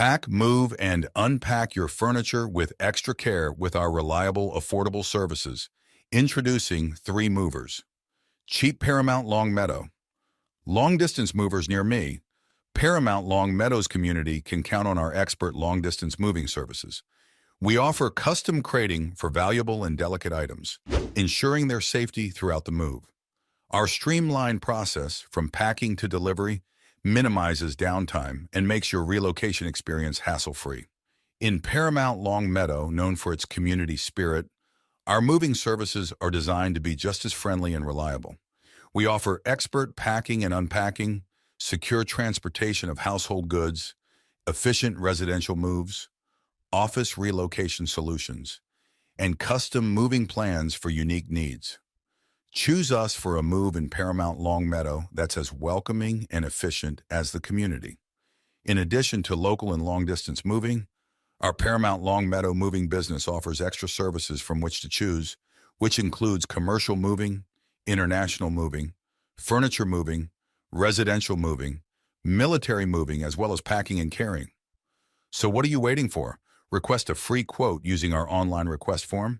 Pack, move, and unpack your furniture with extra care with our reliable, affordable services. Introducing 3 Movers. Cheap Paramount Long Meadow. Long-distance movers near me. Paramount Long Meadows community can count on our expert long-distance moving services. We offer custom crating for valuable and delicate items, ensuring their safety throughout the move. Our streamlined process, from packing to delivery, minimizes downtime and makes your relocation experience hassle-free. In Paramount Long Meadow, known for its community spirit, our moving services are designed to be just as friendly and reliable. We offer expert packing and unpacking, secure transportation of household goods, efficient residential moves, office relocation solutions, and custom moving plans for unique needs. Choose us for a move in Paramount Long Meadow that's as welcoming and efficient as the community. In addition to local and long-distance moving, our Paramount Long Meadow moving business offers extra services from which to choose, which includes commercial moving, international moving, furniture moving, residential moving, military moving, as well as packing and carrying. So what are you waiting for? Request a free quote using our online request form.